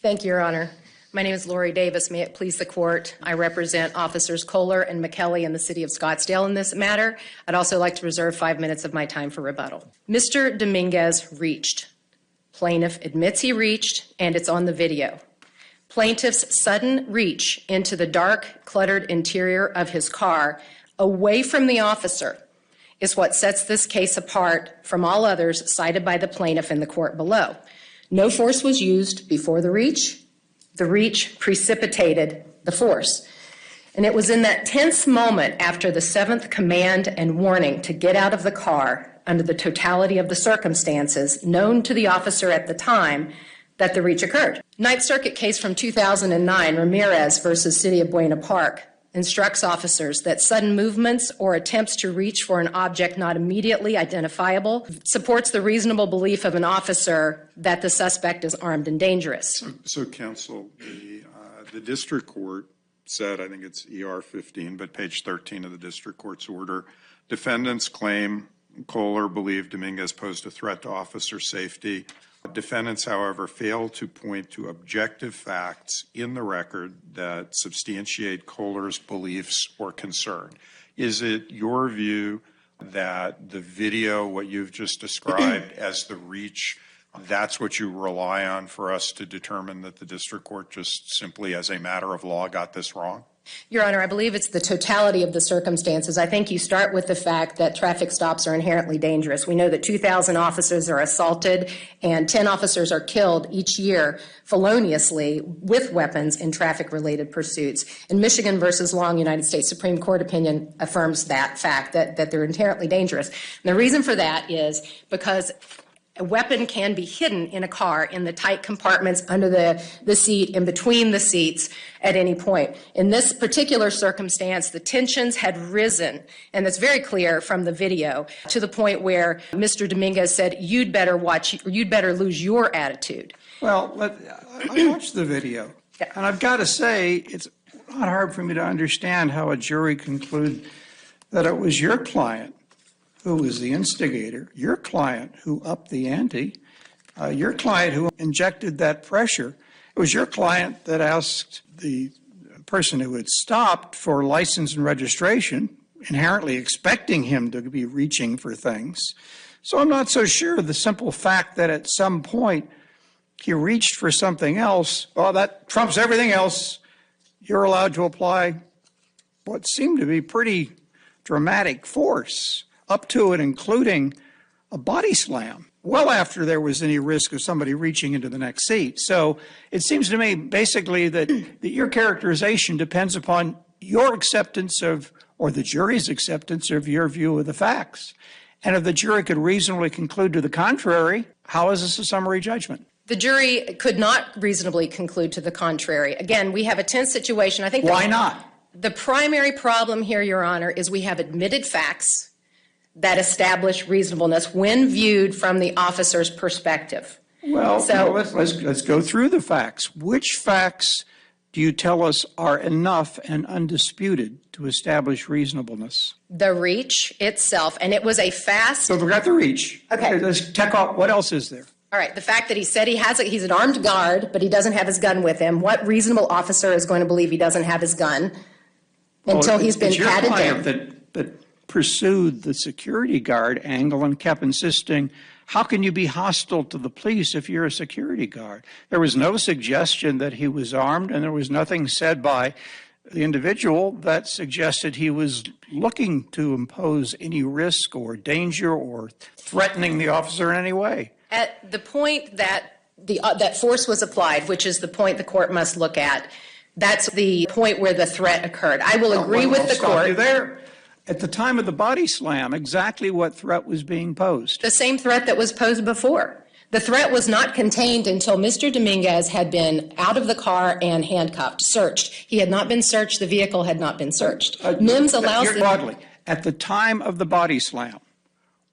Thank you, Your Honor. My name is Lori Davis. May it please the court. I represent Officers Kohler and McKelly in the city of Scottsdale in this matter. I'd also like to reserve 5 minutes of my time for rebuttal. Mr. Dominguez reached. Plaintiff admits he reached, and it's on the video. Plaintiff's sudden reach into the dark, cluttered interior of his car away from the officer is what sets this case apart from all others cited by the plaintiff in the court below. No force was used before the reach. The reach precipitated the force. And it was in that tense moment after the seventh command and warning to get out of the car under the totality of the circumstances known to the officer at the time that the reach occurred. Ninth Circuit case from 2009, Ramirez versus City of Buena Park, instructs officers that sudden movements or attempts to reach for an object not immediately identifiable supports the reasonable belief of an officer that the suspect is armed and dangerous. So counsel, the district court said, I think it's ER 15, but page 13 of the district court's order, defendants claim Kohler believed Dominguez posed a threat to officer safety. Defendants, however, failed to point to objective facts in the record that substantiate Kohler's beliefs or concern. Is it your view that the video, what you've just described as the reach, that's what you rely on for us to determine that the district court just simply as a matter of law got this wrong? Your Honor, I believe it's the totality of the circumstances. I think you start with the fact that traffic stops are inherently dangerous. We know that 2,000 officers are assaulted and 10 officers are killed each year feloniously with weapons in traffic-related pursuits. And Michigan versus Long, United States Supreme Court opinion affirms that fact, that they're inherently dangerous. And the reason for that is because a weapon can be hidden in a car in the tight compartments under the seat, in between the seats at any point. In this particular circumstance, the tensions had risen, and that's very clear from the video, to the point where Mr. Dominguez said, you'd better lose your attitude. Well, I watched the video, and I've got to say, it's not hard for me to understand how a jury conclude that it was your client who was the instigator, your client who upped the ante, your client who injected that pressure. It was your client that asked the person who had stopped for license and registration, inherently expecting him to be reaching for things. So I'm not so sure the simple fact that at some point he reached for something else, well, that trumps everything else. You're allowed to apply what seemed to be pretty dramatic force, up to and including a body slam, well after there was any risk of somebody reaching into the next seat. So it seems to me basically that your characterization depends upon your acceptance of, or the jury's acceptance of your view of the facts. And if the jury could reasonably conclude to the contrary, how is this a summary judgment? The jury could not reasonably conclude to the contrary. Again, we have a tense situation. I think why not? The primary problem here, Your Honor, is we have admitted facts that establish reasonableness when viewed from the officer's perspective. Well, let's go through the facts. Which facts do you tell us are enough and undisputed to establish reasonableness? The reach itself, and it was a fast... So we got the reach. Okay. Let's check off. What else is there? All right, the fact that he said he's an armed guard, but he doesn't have his gun with him. What reasonable officer is going to believe he doesn't have his gun until he's been patted down? That pursued the security guard angle and kept insisting, how can you be hostile to the police if you're a security guard? There was no suggestion that he was armed, and there was nothing said by the individual that suggested he was looking to impose any risk or danger or threatening the officer in any way. At the point that that force was applied, which is the point the court must look at, that's the point where the threat occurred. I will agree with the court. Stop you there. At the time of the body slam, exactly what threat was being posed? The same threat that was posed before. The threat was not contained until Mr. Dominguez had been out of the car and handcuffed, searched. He had not been searched. The vehicle had not been searched. MIMS allows... Broadly, at the time of the body slam,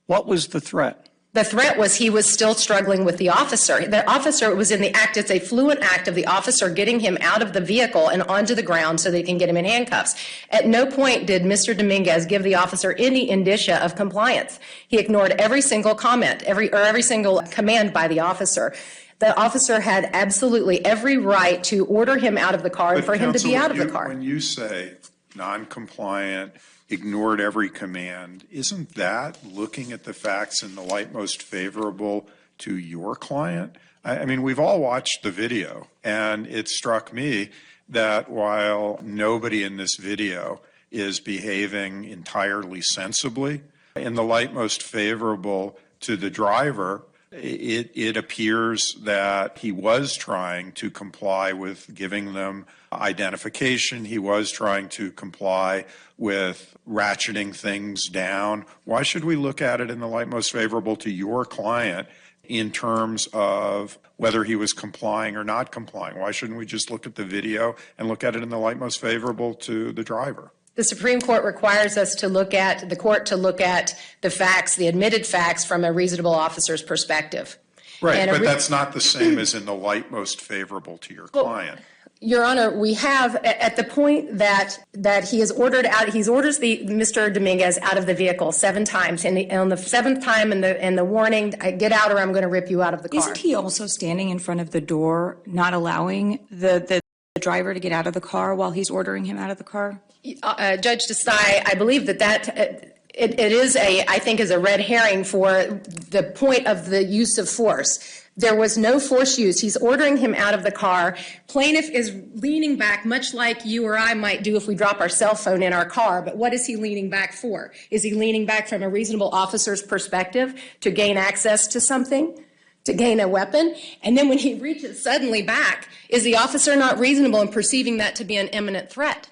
what was the threat? The threat was he was still struggling with the officer. The officer was in the act. It's a fluent act of the officer getting him out of the vehicle and onto the ground so they can get him in handcuffs. At no point did Mr. Dominguez give the officer any indicia of compliance. He ignored every single comment, every single command by the officer. The officer had absolutely every right to order him out of the car and for him to be out of the car. When you say non-compliant, ignored every command, isn't that looking at the facts in the light most favorable to your client? I mean, we've all watched the video, and it struck me that while nobody in this video is behaving entirely sensibly, in the light most favorable to the driver, it appears that he was trying to comply with giving them identification. He was trying to comply with ratcheting things down. Why should we look at it in the light most favorable to your client in terms of whether he was complying or not complying? Why shouldn't we just look at the video and look at it in the light most favorable to the driver? The Supreme Court requires us to look at, the court to look at the facts, the admitted facts from a reasonable officer's perspective. Right, but that's not the same as in the light most favorable to your client. Your Honor, we have at the point that he is ordered out. He orders Mr. Dominguez out of the vehicle 7 times, and on the 7th time, in the warning, "Get out, or I'm going to rip you out of the car." Isn't he also standing in front of the door, not allowing the driver to get out of the car while he's ordering him out of the car? Judge Desai, I believe that it is I think is a red herring for the point of the use of force. There was no force used. He's ordering him out of the car. Plaintiff is leaning back, much like you or I might do if we drop our cell phone in our car. But what is he leaning back for? Is he leaning back from a reasonable officer's perspective to gain access to something, to gain a weapon? And then when he reaches suddenly back, is the officer not reasonable in perceiving that to be an imminent threat?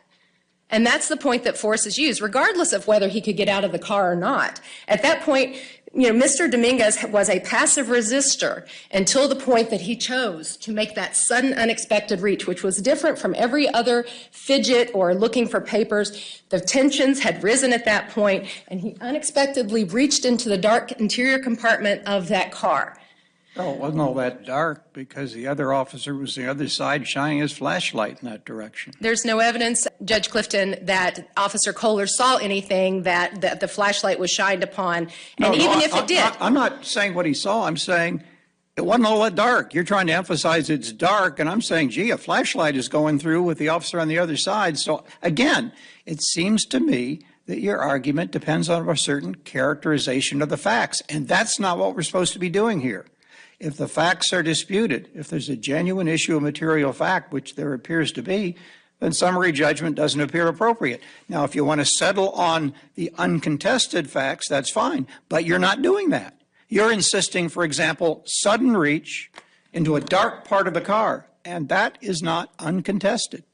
And that's the point that force is used, regardless of whether he could get out of the car or not. At that point, Mr. Dominguez was a passive resistor until the point that he chose to make that sudden, unexpected reach, which was different from every other fidget or looking for papers. The tensions had risen at that point, and he unexpectedly reached into the dark interior compartment of that car. Oh, it wasn't all that dark because the other officer was the other side shining his flashlight in that direction. There's no evidence, Judge Clifton, that Officer Kohler saw anything that the flashlight was shined upon. And even if it did. I'm not saying what he saw. I'm saying it wasn't all that dark. You're trying to emphasize it's dark, and I'm saying, gee, a flashlight is going through with the officer on the other side. So, again, it seems to me that your argument depends on a certain characterization of the facts, and that's not what we're supposed to be doing here. If the facts are disputed, if there's a genuine issue of material fact, which there appears to be, then summary judgment doesn't appear appropriate. Now, if you want to settle on the uncontested facts, that's fine, but you're not doing that. You're insisting, for example, sudden reach into a dark part of the car, and that is not uncontested.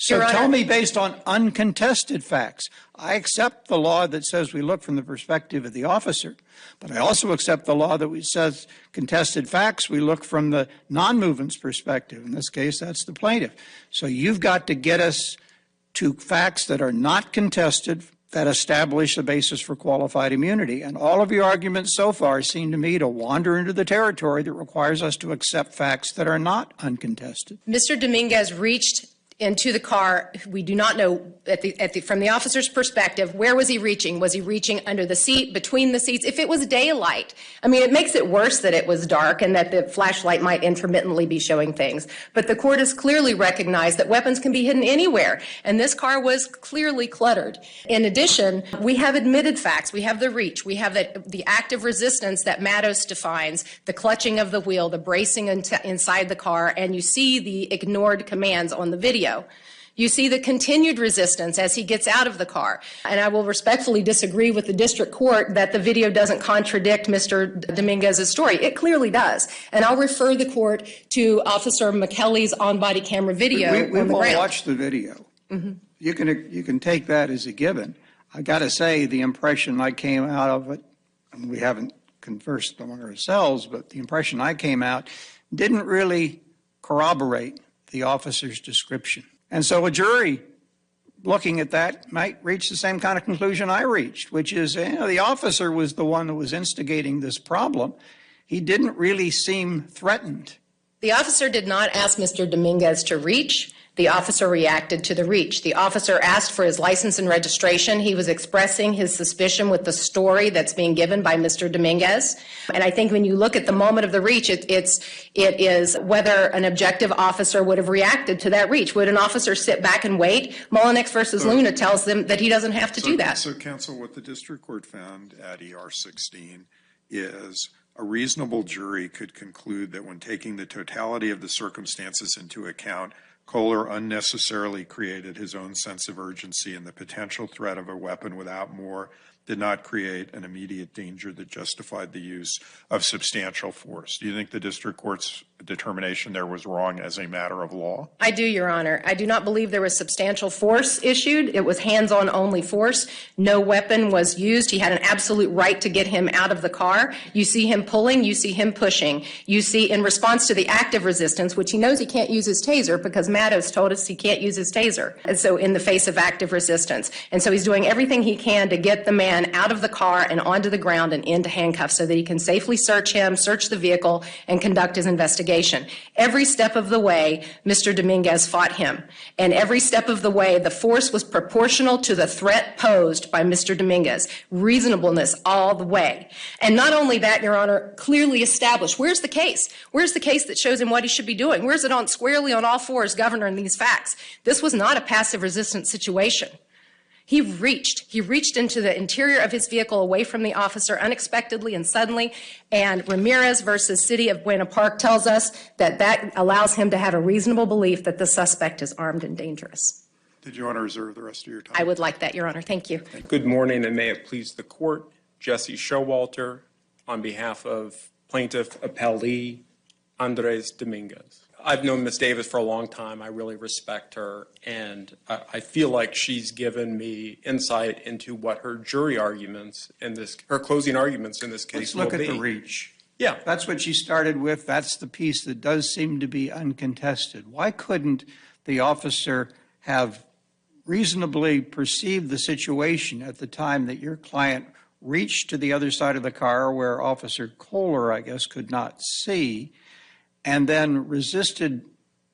So tell me, based on uncontested facts, I accept the law that says we look from the perspective of the officer, but I also accept the law that says contested facts, we look from the non-movement's perspective. In this case, that's the plaintiff. So you've got to get us to facts that are not contested, that establish the basis for qualified immunity. And all of your arguments so far seem to me to wander into the territory that requires us to accept facts that are not uncontested. Mr. Dominguez reached into the car. We do not know from the officer's perspective, where was he reaching? Was he reaching under the seat, between the seats? If it was daylight, I mean, it makes it worse that it was dark and that the flashlight might intermittently be showing things. But the court has clearly recognized that weapons can be hidden anywhere, and this car was clearly cluttered. In addition, we have admitted facts. We have the reach. We have the active resistance that Matos defines, the clutching of the wheel, the bracing inside the car, and you see the ignored commands on the video. You see the continued resistance as he gets out of the car. And I will respectfully disagree with the district court that the video doesn't contradict Mr. Dominguez's story. It clearly does. And I'll refer the court to Officer McKelly's on-body camera video. We've all watched the video. Mm-hmm. You can take that as a given. I got to say, the impression I came out of it, and we haven't conversed among ourselves, but the impression I came out didn't really corroborate the officer's description. And so a jury looking at that might reach the same kind of conclusion I reached, which is, the officer was the one that was instigating this problem. He didn't really seem threatened The officer did not ask Mr. Dominguez to reach. The officer reacted to the reach. The officer asked for his license and registration. He was expressing his suspicion with the story that's being given by Mr. Dominguez. And I think when you look at the moment of the reach, it is whether an objective officer would have reacted to that reach. Would an officer sit back and wait? Mullinex versus Luna tells them that he doesn't have to do that. So, counsel, what the district court found at ER 16 is a reasonable jury could conclude that when taking the totality of the circumstances into account, Kohler unnecessarily created his own sense of urgency, and the potential threat of a weapon without more did not create an immediate danger that justified the use of substantial force. Do you think the district court's determination there was wrong as a matter of law? I do, Your Honor. I do not believe there was substantial force issued. It was hands-on only force. No weapon was used. He had an absolute right to get him out of the car. You see him pulling, you see him pushing. You see in response to the active resistance, which he knows he can't use his taser because Mattos told us he can't use his taser. And so in the face of active resistance. And so he's doing everything he can to get the man out of the car and onto the ground and into handcuffs so that he can safely search him, search the vehicle, and conduct his investigation. Every step of the way, Mr. Dominguez fought him. And every step of the way, the force was proportional to the threat posed by Mr. Dominguez. Reasonableness all the way. And not only that, Your Honor, clearly established. Where's the case? Where's the case that shows him what he should be doing? Where's it on squarely on all fours governing these facts? This was not a passive resistance situation. He reached into the interior of his vehicle away from the officer unexpectedly and suddenly, and Ramirez versus City of Buena Park tells us that that allows him to have a reasonable belief that the suspect is armed and dangerous. Did you want to reserve the rest of your time? I would like that, Your Honor. Thank you. Good morning, and may it please the court. Jesse Showalter on behalf of plaintiff appellee Andres Dominguez. I've known Ms. Davis for a long time. I really respect her, and I feel like she's given me insight into what her jury arguments in this, her closing arguments in this case will be. Let's look at the reach. Yeah. That's what she started with. That's the piece that does seem to be uncontested. Why couldn't the officer have reasonably perceived the situation at the time that your client reached to the other side of the car where Officer Kohler, I guess, could not see, and then resisted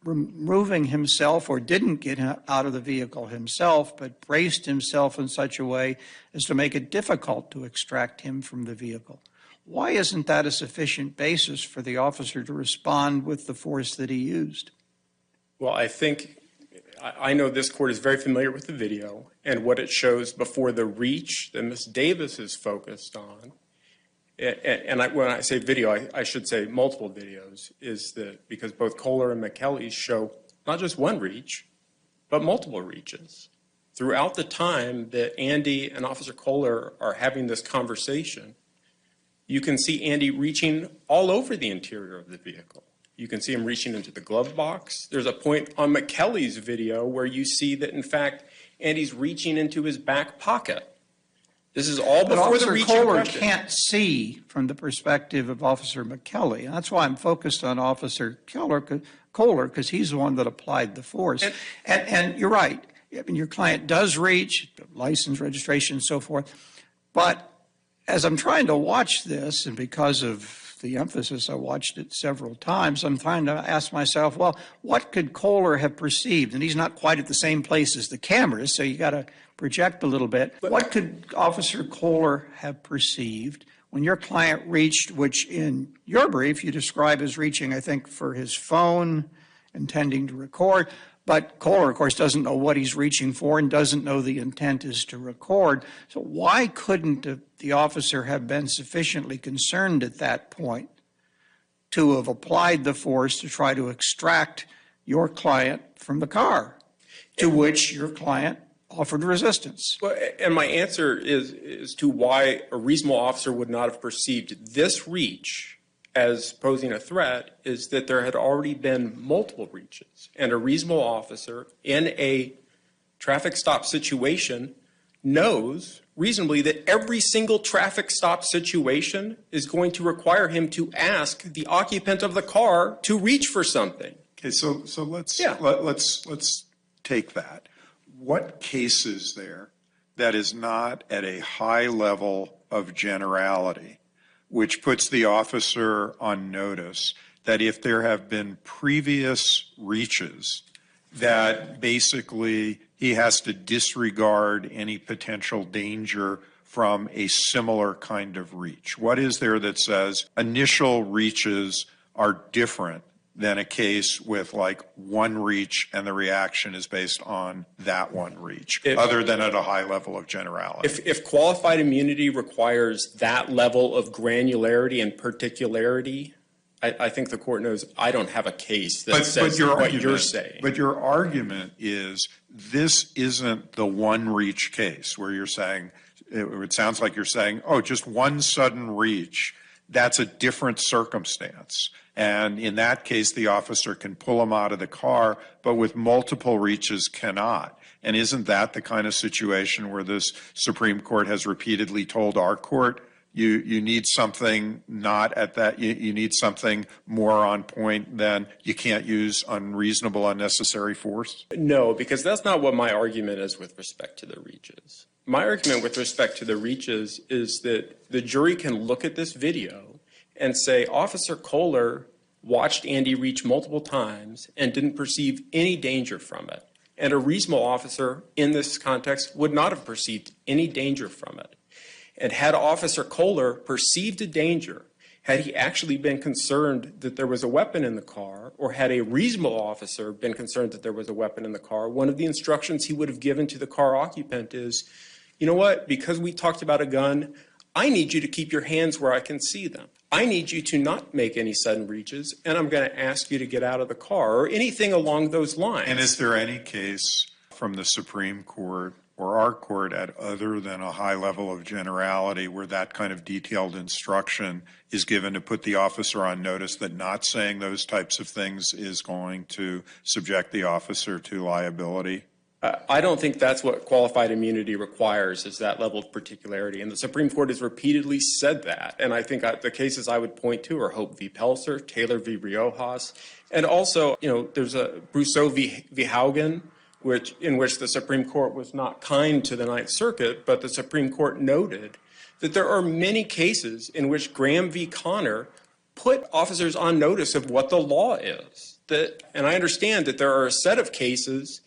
removing himself or didn't get out of the vehicle himself, but braced himself in such a way as to make it difficult to extract him from the vehicle? Why isn't that a sufficient basis for the officer to respond with the force that he used? Well, I think, I know this court is very familiar with the video and what it shows before the reach that Ms. Davis is focused on. And when I say video, I should say multiple videos, is that because both Kohler and McKelly show not just one reach, but multiple reaches. Throughout the time that Andy and Officer Kohler are having this conversation, you can see Andy reaching all over the interior of the vehicle. You can see him reaching into the glove box. There's a point on McKelly's video where you see that, in fact, Andy's reaching into his back pocket. This is all before the reach in question. But Officer Kohler can't see from the perspective of Officer McKelly. And that's why I'm focused on Officer Kohler, because he's the one that applied the force. And you're right. I mean, your client does reach, license, registration, and so forth. But as I'm trying to watch this, and because of the emphasis, I watched it several times, I'm trying to ask myself, well, what could Kohler have perceived? And he's not quite at the same place as the cameras, so you got to project a little bit. What could Officer Kohler have perceived when your client reached, which in your brief you describe as reaching, I think, for his phone, intending to record, but Kohler, of course, doesn't know what he's reaching for and doesn't know the intent is to record. So why couldn't the officer have been sufficiently concerned at that point to have applied the force to try to extract your client from the car, to which your client offered resistance? Well, and my answer is to why a reasonable officer would not have perceived this reach as posing a threat is that there had already been multiple reaches. And a reasonable officer in a traffic stop situation knows reasonably that every single traffic stop situation is going to require him to ask the occupant of the car to reach for something. Okay, so let's take that. What case is there that is not at a high level of generality, which puts the officer on notice that if there have been previous reaches, that basically he has to disregard any potential danger from a similar kind of reach? What is there that says initial reaches are different than a case with like one reach and the reaction is based on that one reach, other than at a high level of generality? If qualified immunity requires that level of granularity and particularity, I think the court knows I don't have a case that says what you're saying. But your argument is this isn't the one reach case where you're saying, it sounds like you're saying, oh, just one sudden reach, that's a different circumstance. And in that case, the officer can pull him out of the car, but with multiple reaches cannot. And isn't that the kind of situation where this Supreme Court has repeatedly told our court, you need something not at that, you need something more on point than you can't use unreasonable, unnecessary force? No, because that's not what my argument is with respect to the reaches. My argument with respect to the reaches is that the jury can look at this video and say, Officer Kohler watched Andy reach multiple times and didn't perceive any danger from it. And a reasonable officer in this context would not have perceived any danger from it. And had Officer Kohler perceived a danger, had he actually been concerned that there was a weapon in the car, or had a reasonable officer been concerned that there was a weapon in the car, one of the instructions he would have given to the car occupant is, you know what, because we talked about a gun, I need you to keep your hands where I can see them. I need you to not make any sudden reaches, and I'm going to ask you to get out of the car, or anything along those lines. And is there any case from the Supreme Court or our court at other than a high level of generality where that kind of detailed instruction is given to put the officer on notice that not saying those types of things is going to subject the officer to liability? I don't think that's what qualified immunity requires, is that level of particularity. And the Supreme Court has repeatedly said that. And I think the cases I would point to are Hope v. Pelser, Taylor v. Riojas, and also, there's a Brousseau v. Haugen, in which the Supreme Court was not kind to the Ninth Circuit, but the Supreme Court noted that there are many cases in which Graham v. Connor put officers on notice of what the law is. And I understand that there are a set of cases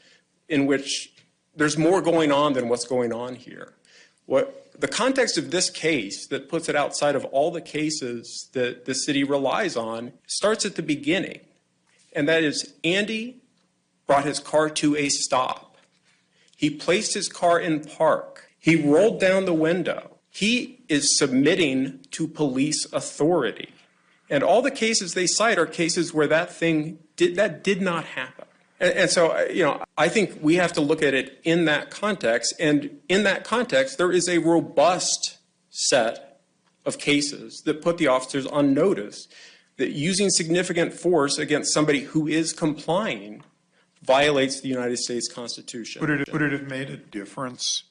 in which there's more going on than what's going on here. The context of this case that puts it outside of all the cases that the city relies on starts at the beginning. And that is, Andy brought his car to a stop. He placed his car in park. He rolled down the window. He is submitting to police authority. And all the cases they cite are cases where that did not happen. And so, I think we have to look at it in that context. And in that context, there is a robust set of cases that put the officers on notice that using significant force against somebody who is complying violates the United States Constitution. Would it have made a difference,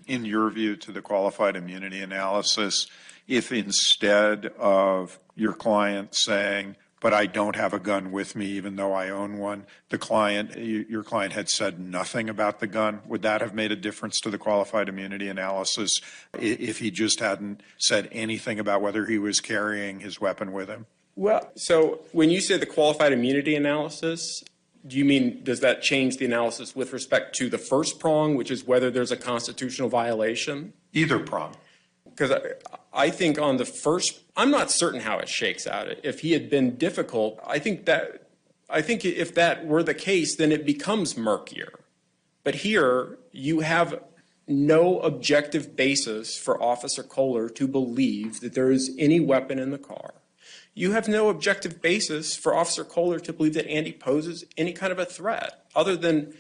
in your view, to the qualified immunity analysis if instead of your client saying, but I don't have a gun with me even though I own one, your client had said nothing about the gun? Would that have made a difference to the qualified immunity analysis if he just hadn't said anything about whether he was carrying his weapon with him? Well, so when you say the qualified immunity analysis, do you mean, does that change the analysis with respect to the first prong, which is whether there's a constitutional violation? Either prong. Because I think on the first, I'm not certain how it shakes out. If he had been difficult, I think if that were the case, then it becomes murkier. But here, you have no objective basis for Officer Kohler to believe that there is any weapon in the car. You have no objective basis for Officer Kohler to believe that Andy poses any kind of a threat, other than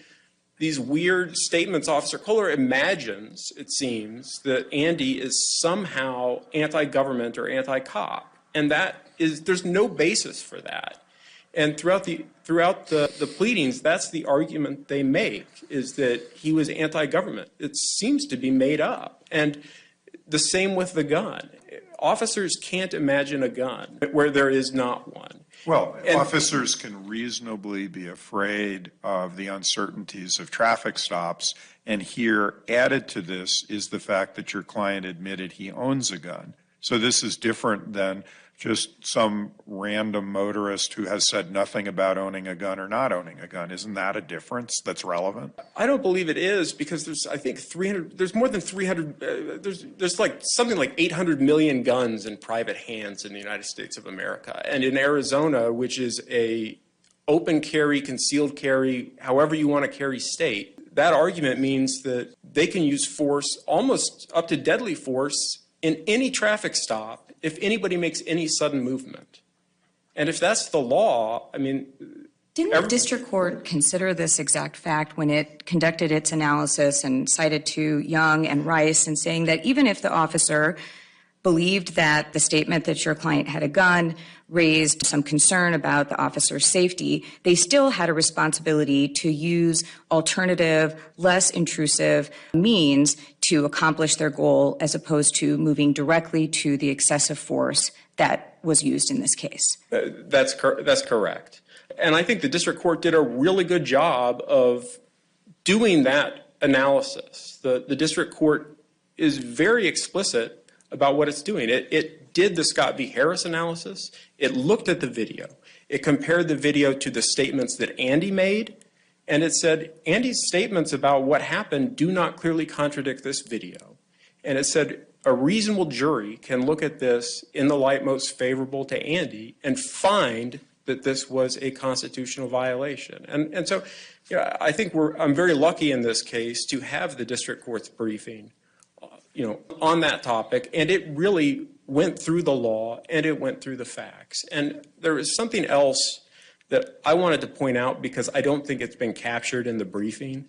these weird statements. Officer Kohler imagines, it seems, that Andy is somehow anti-government or anti-cop, and there's no basis for that. And throughout the pleadings, that's the argument they make, is that he was anti-government. It seems to be made up. And the same with the gun. Officers can't imagine a gun where there is not one. Well, officers can reasonably be afraid of the uncertainties of traffic stops, and here, added to this, is the fact that your client admitted he owns a gun. So this is different than just some random motorist who has said nothing about owning a gun or not owning a gun? Isn't that a difference that's relevant? I don't believe it is, because there's, I think, 300, there's more than 300, there's like something like 800 million guns in private hands in the United States of America. And in Arizona, which is a open carry, concealed carry, however you want to carry state, that argument means that they can use force, almost up to deadly force, in any traffic stop if anybody makes any sudden movement. And if that's the law, I mean... Didn't the district court consider this exact fact when it conducted its analysis and cited to Young and Rice and saying that even if the officer believed that the statement that your client had a gun raised some concern about the officer's safety, they still had a responsibility to use alternative, less intrusive means to accomplish their goal, as opposed to moving directly to the excessive force that was used in this case? That's correct. And I think the district court did a really good job of doing that analysis. The district court is very explicit about what it's doing. It did the Scott v. Harris analysis. It looked at the video. It compared the video to the statements that Andy made, and it said Andy's statements about what happened do not clearly contradict this video. And it said a reasonable jury can look at this in the light most favorable to Andy and find that this was a constitutional violation. And so, you know, I think I'm very lucky in this case to have the district court's briefing, you know, on that topic, and it really went through the law and it went through the facts. And there is something else that I wanted to point out because I don't think it's been captured in the briefing.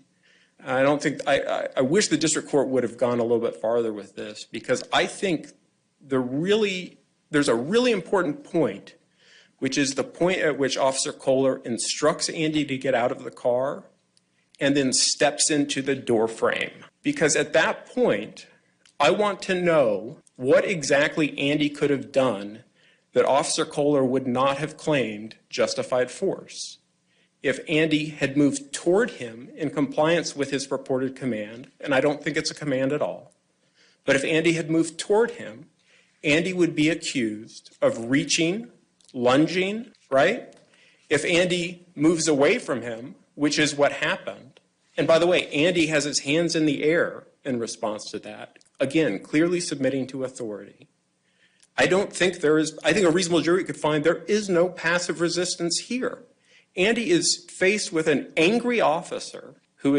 I wish the district court would have gone a little bit farther with this, because I think there's a really important point, which is the point at which Officer Kohler instructs Andy to get out of the car and then steps into the door frame. Because at that point, I want to know what exactly Andy could have done that Officer Kohler would not have claimed justified force. If Andy had moved toward him in compliance with his purported command, and I don't think it's a command at all, but if Andy had moved toward him, Andy would be accused of reaching, lunging, right? If Andy moves away from him, which is what happened, and by the way, Andy has his hands in the air in response to that, again, clearly submitting to authority. I think a reasonable jury could find there is no passive resistance here. Andy is faced with an angry officer who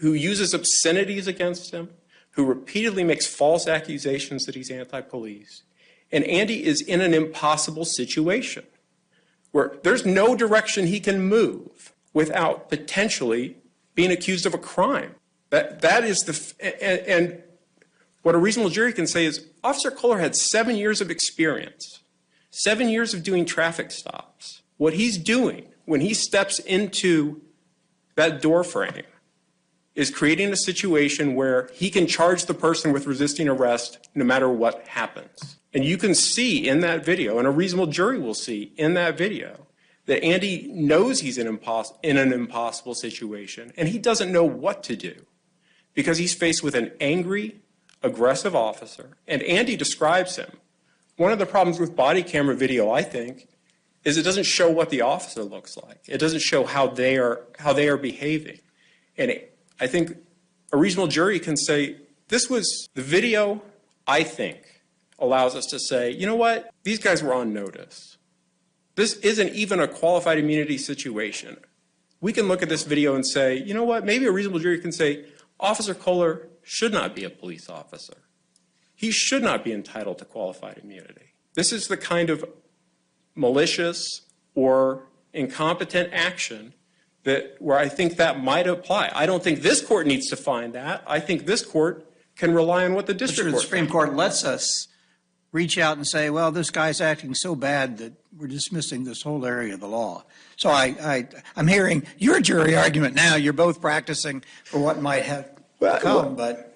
uses obscenities against him, who repeatedly makes false accusations that he's anti-police. And Andy is in an impossible situation where there's no direction he can move without potentially being accused of a crime. That is and what a reasonable jury can say is Officer Kohler had 7 years of experience, 7 years of doing traffic stops. What he's doing when he steps into that door frame is creating a situation where he can charge the person with resisting arrest no matter what happens. And you can see in that video, and a reasonable jury will see in that video, that Andy knows he's in an impossible situation, and he doesn't know what to do because he's faced with an angry, aggressive officer, and Andy describes him. One of the problems with body camera video, I think, is it doesn't show what the officer looks like. It doesn't show how they are behaving. And I think a reasonable jury can say, this was the video, I think, allows us to say, you know what, these guys were on notice. This isn't even a qualified immunity situation. We can look at this video and say, you know what, maybe a reasonable jury can say, Officer Kohler should not be a police officer. He should not be entitled to qualified immunity. This is the kind of malicious or incompetent action where I think that might apply. I don't think this court needs to find that. I think this court can rely on what the district court. The Supreme Court lets us reach out and say, well, this guy's acting so bad that we're dismissing this whole area of the law. So I'm hearing your jury argument now. You're both practicing for what might have come, but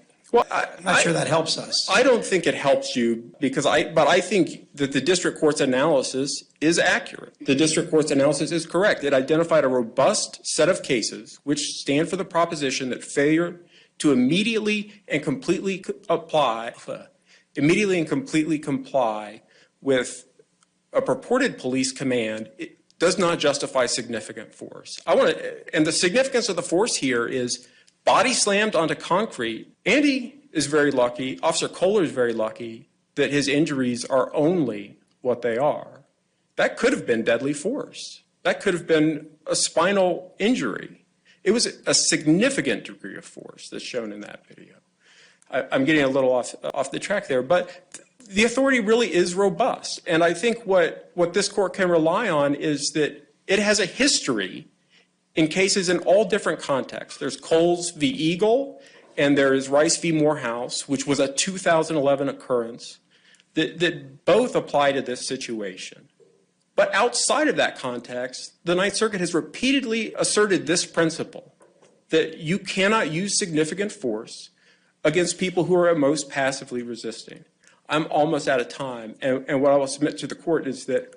I'm not sure that helps us. I don't think it helps you but I think that the district court's analysis is accurate. The district court's analysis is correct. It identified a robust set of cases which stand for the proposition that failure to immediately and completely comply with a purported police command, it does not justify significant force. And the significance of the force here is body slammed onto concrete. Andy is very lucky, Officer Kohler is very lucky that his injuries are only what they are. That could have been deadly force. That could have been a spinal injury. It was a significant degree of force that's shown in that video. I'm getting a little off the track there, but the authority really is robust. And I think what this court can rely on is that it has a history in cases in all different contexts. There's Coles v. Eagle, and there is Rice v. Morehouse, which was a 2011 occurrence, that both apply to this situation. But outside of that context, the Ninth Circuit has repeatedly asserted this principle, that you cannot use significant force against people who are at most passively resisting. I'm almost out of time, and what I will submit to the court is that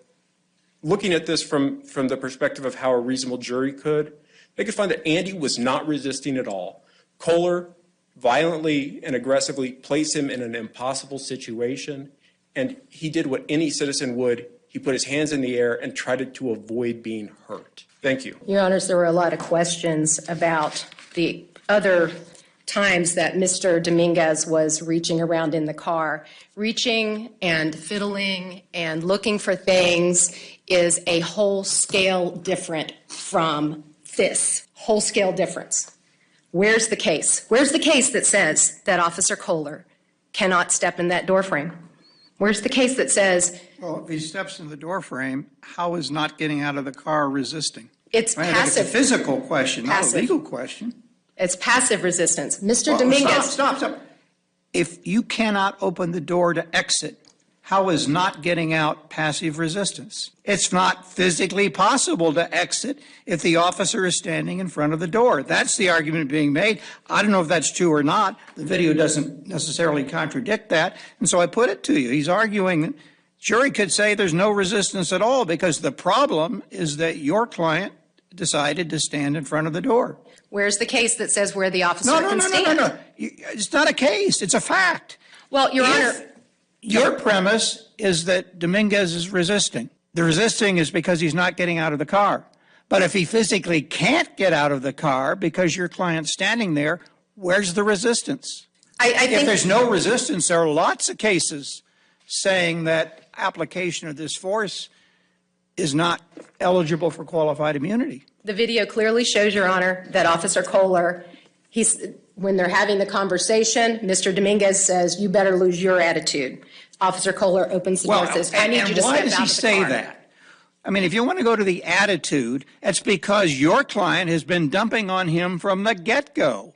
looking at this from the perspective of how a reasonable jury could, they could find that Andy was not resisting at all. Kohler violently and aggressively placed him in an impossible situation, and he did what any citizen would. He put his hands in the air and tried to avoid being hurt. Thank you. Your Honors, there were a lot of questions about the other times that Mr. Dominguez was reaching around in the car. Reaching and fiddling and looking for things is a whole scale different from this. Whole scale difference. Where's the case? Where's the case that says that Officer Kohler cannot step in that door frame? Where's the case that says... Well, if he steps in the door frame, how is not getting out of the car resisting? It's passive. It's a physical question, Passive. not a legal question. It's passive resistance. Mr. Dominguez... Stop. If you cannot open the door to exit, how is not getting out passive resistance? It's not physically possible to exit if the officer is standing in front of the door. That's the argument being made. I don't know if that's true or not. The video doesn't necessarily contradict that. And so I put it to you. He's arguing that jury could say there's no resistance at all because the problem is that your client decided to stand in front of the door. Where's the case that says where the officer can stand? No. It's not a case. It's a fact. Well, Your Honor... Your premise is that Dominguez is resisting. The resisting is because he's not getting out of the car. But if he physically can't get out of the car because your client's standing there, where's the resistance? I think if there's no resistance, there are lots of cases saying that application of this force is not eligible for qualified immunity. the video clearly shows, Your Honor, that Officer Kohler, when they're having the conversation, Mr. Dominguez says, "You better lose your attitude." Officer Kohler opens the door and says, "I need you to step out of the car." And why does he say that? I mean, if you want to go to the attitude, it's because your client has been dumping on him from the get-go.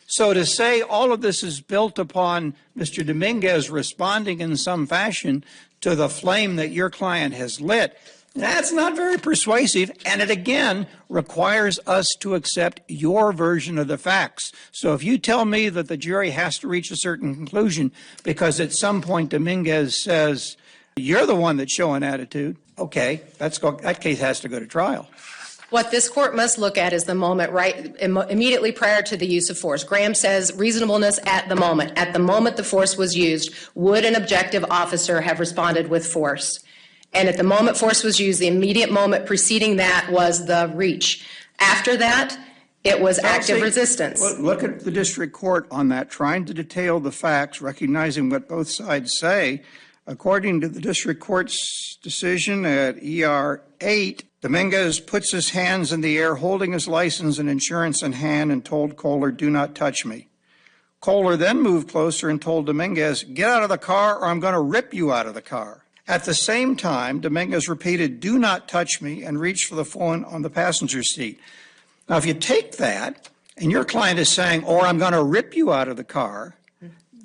So to say all of this is built upon Mr. Dominguez responding in some fashion to the flame that your client has lit, that's not very persuasive, and it again requires us to accept your version of the facts. So if you tell me that the jury has to reach a certain conclusion because at some point Dominguez says, "You're the one that's showing attitude," okay, that case has to go to trial. What this court must look at is the moment immediately prior to the use of force. Graham says reasonableness at the moment. At the moment the force was used, would an objective officer have responded with force? And at the moment force was used, the immediate moment preceding that was the reach. After that, it was active resistance. Look at the district court on that, trying to detail the facts, recognizing what both sides say. According to the district court's decision at ER 8, Dominguez puts his hands in the air, holding his license and insurance in hand, and told Kohler, "Do not touch me." Kohler then moved closer and told Dominguez, "Get out of the car or I'm going to rip you out of the car." At the same time, Dominguez repeated, "Do not touch me," and reached for the phone on the passenger seat. Now, if you take that, and your client is saying, "Or I'm going to rip you out of the car,"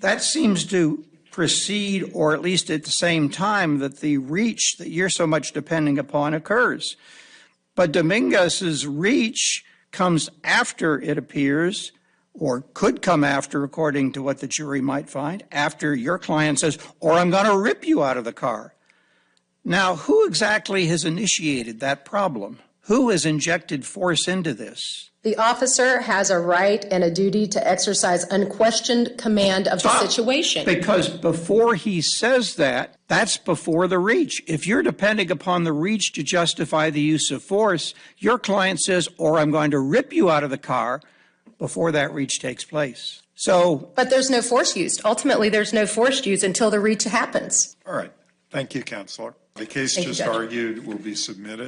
that seems to precede, or at least at the same time, that the reach that you're so much depending upon occurs. But Dominguez's reach comes after, it appears, or could come after, according to what the jury might find, after your client says, "Or I'm going to rip you out of the car." Now, who exactly has initiated that problem? Who has injected force into this? The officer has a right and a duty to exercise unquestioned command of the Stop. situation. Because before he says that, that's before the reach. If you're depending upon the reach to justify the use of force, your client says, or I'm going to rip you out of the car before that reach takes place. So, But there's no force used. Ultimately, there's no force used until the reach happens. All right. Thank you, Counselor. The case Thank you, just Judge. argued will be submitted.